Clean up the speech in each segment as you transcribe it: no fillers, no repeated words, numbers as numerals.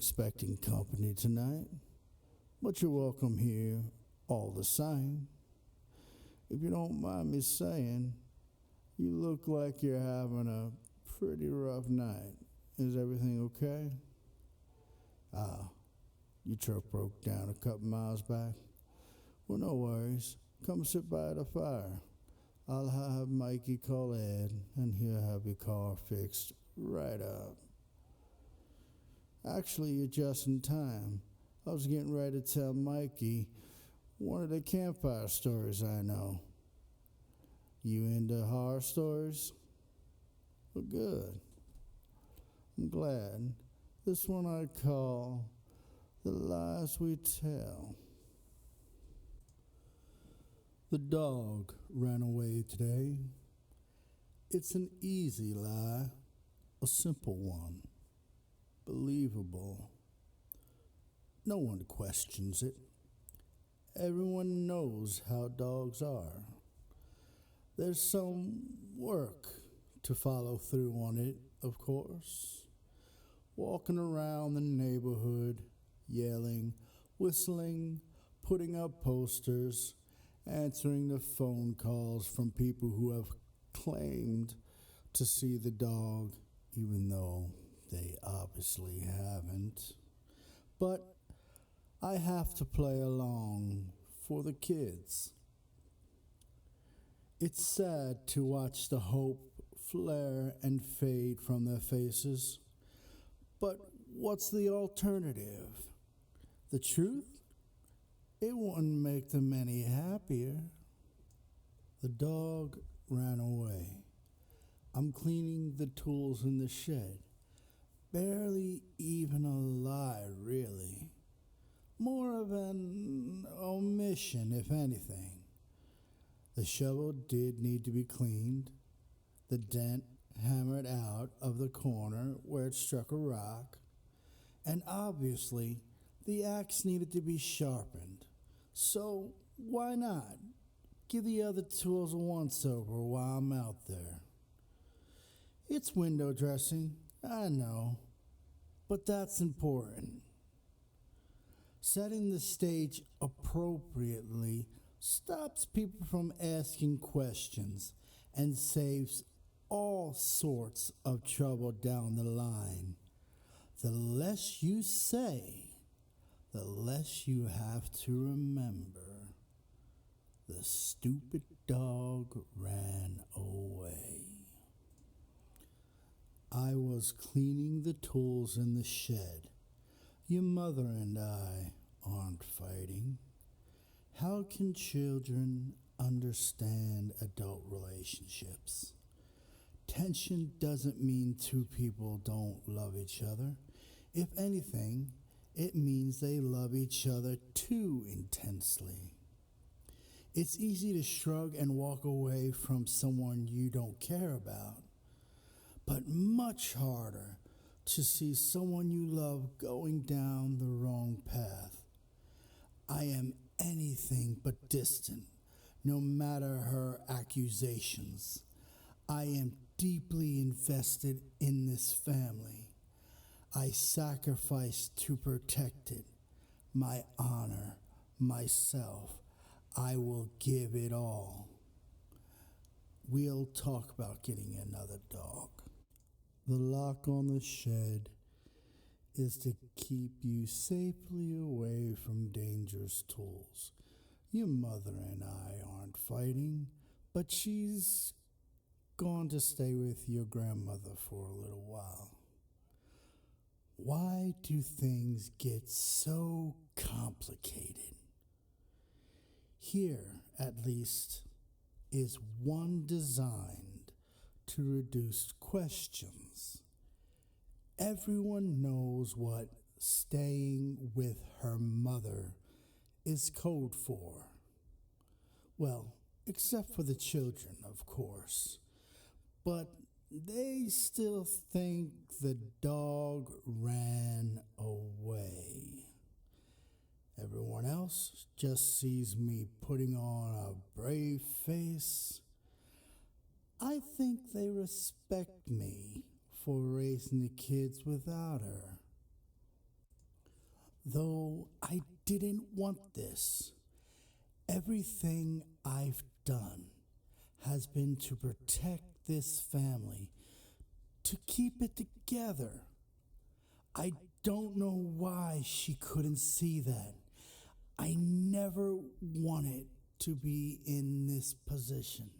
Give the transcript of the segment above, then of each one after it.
expecting company tonight, but you're welcome here all the same. If you don't mind me saying, you look like you're having a pretty rough night. Is everything okay? Your truck broke down a couple miles back. Well, no worries. Come sit by the fire. I'll have Mikey call Ed, and he'll have your car fixed right up. Actually, you're just in time. I was getting ready to tell Mikey one of the campfire stories I know. You into horror stories? Well, good. I'm glad. This one I call The Lies We Tell. The dog ran away today. It's an easy lie, a simple one, believable. No one questions it. Everyone knows how dogs are. There's some work to follow through on it, of course. Walking around the neighborhood, yelling, whistling, putting up posters, answering the phone calls from people who have claimed to see the dog, even though they obviously haven't. But I have to play along for the kids. It's sad to watch the hope flare and fade from their faces. But what's the alternative? The truth? It wouldn't make them any happier. The dog ran away. I'm cleaning the tools in the shed. Barely even a lie, really. More of an omission, if anything. The shovel did need to be cleaned. The dent hammered out of the corner where it struck a rock. And obviously, the axe needed to be sharpened. So, why not? Give the other tools a once-over while I'm out there. It's window dressing, I know, but that's important. Setting the stage appropriately stops people from asking questions and saves all sorts of trouble down the line. The less you say, the less you have to remember. The stupid dog ran away. I was cleaning the tools in the shed. Your mother and I aren't fighting. How can children understand adult relationships? Tension doesn't mean two people don't love each other. If anything, it means they love each other too intensely. It's easy to shrug and walk away from someone you don't care about, but much harder to see someone you love going down the wrong path. I am anything but distant, no matter her accusations. I am deeply invested in this family. I sacrificed to protect it. My honor, myself, I will give it all. We'll talk about getting another dog. The lock on the shed is to keep you safely away from dangerous tools. Your mother and I aren't fighting, but she's gone to stay with your grandmother for a little while. Why do things get so complicated? Here, at least, is one designed to reduce questions. Everyone knows what staying with her mother is code for. Well, except for the children, of course. But they still think the dog ran away. Everyone else just sees me putting on a brave face. I think they respect me for raising the kids without her. Though I didn't want this, everything I've done has been to protect this family, to keep it together. I don't know why she couldn't see that. I never wanted to be in this position.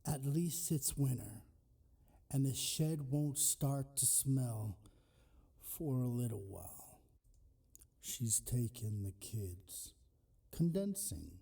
At least it's winter, and the shed won't start to smell for a little while. She's taken the kids, condensing.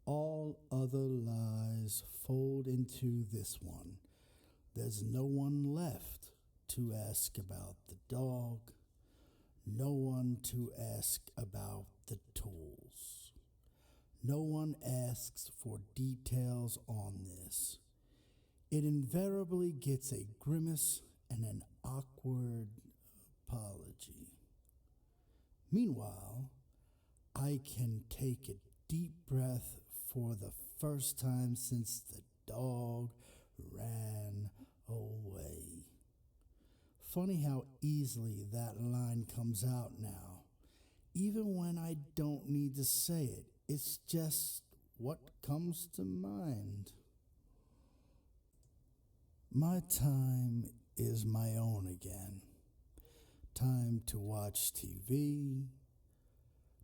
All other lies fold into this one. There's no one left to ask about the dog, no one to ask about the tools. No one asks for details on this. It invariably gets a grimace and an awkward apology. Meanwhile, I can take a deep breath for the first time since the dog ran away. Funny how easily that line comes out now. Even when I don't need to say it, it's just what comes to mind. My time is my own again. Time to watch TV,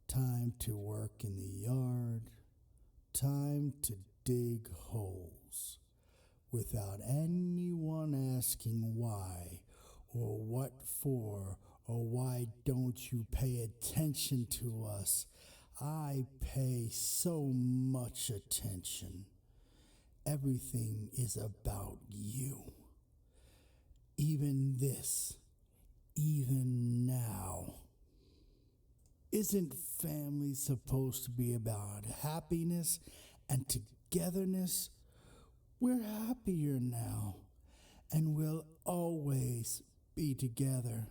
time to work in the yard, time to dig holes without anyone asking why or what for or why don't you pay attention to us. I pay so much attention. Everything is about you. Even this, even now. Isn't family supposed to be about happiness and togetherness? We're happier now, and we'll always be together.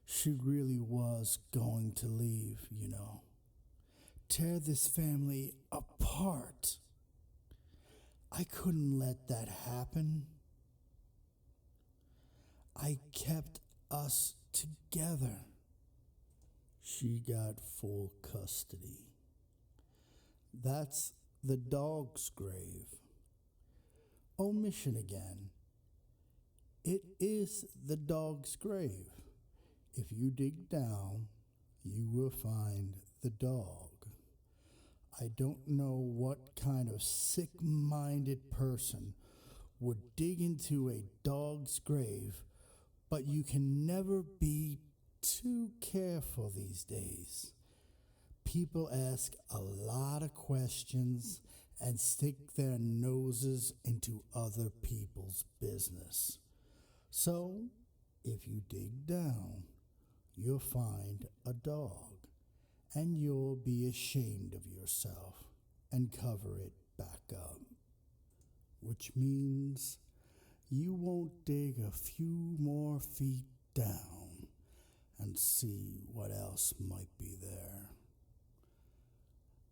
She really was going to leave, you know. Tear this family apart. I couldn't let that happen. I kept us together. She got full custody. That's the dog's grave. Omission again. It is the dog's grave. If you dig down, you will find the dog. I don't know what kind of sick-minded person would dig into a dog's grave, but you can never be too careful these days. People ask a lot of questions and stick their noses into other people's business. So, if you dig down, you'll find a dog, and you'll be ashamed of yourself and cover it back up. Which means you won't dig a few more feet down and see what else might be there.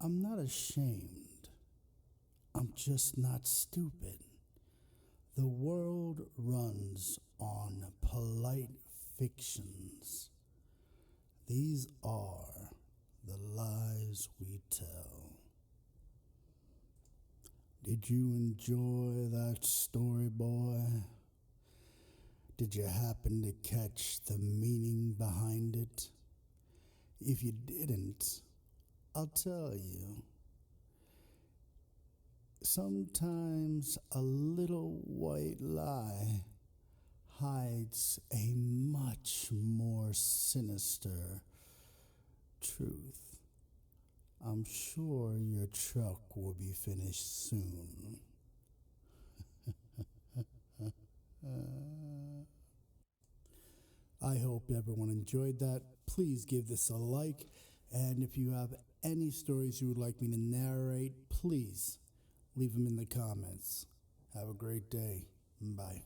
I'm not ashamed. I'm just not stupid. The world runs on polite fictions. These are the lies we tell. Did you enjoy that story, boy? Did you happen to catch the meaning behind it? If you didn't, I'll tell you. Sometimes a little white lie hides a much more sinister truth. I'm sure your truck will be finished soon. I hope everyone enjoyed that. Please give this a like. And if you have any stories you would like me to narrate, please leave them in the comments. Have a great day. Bye.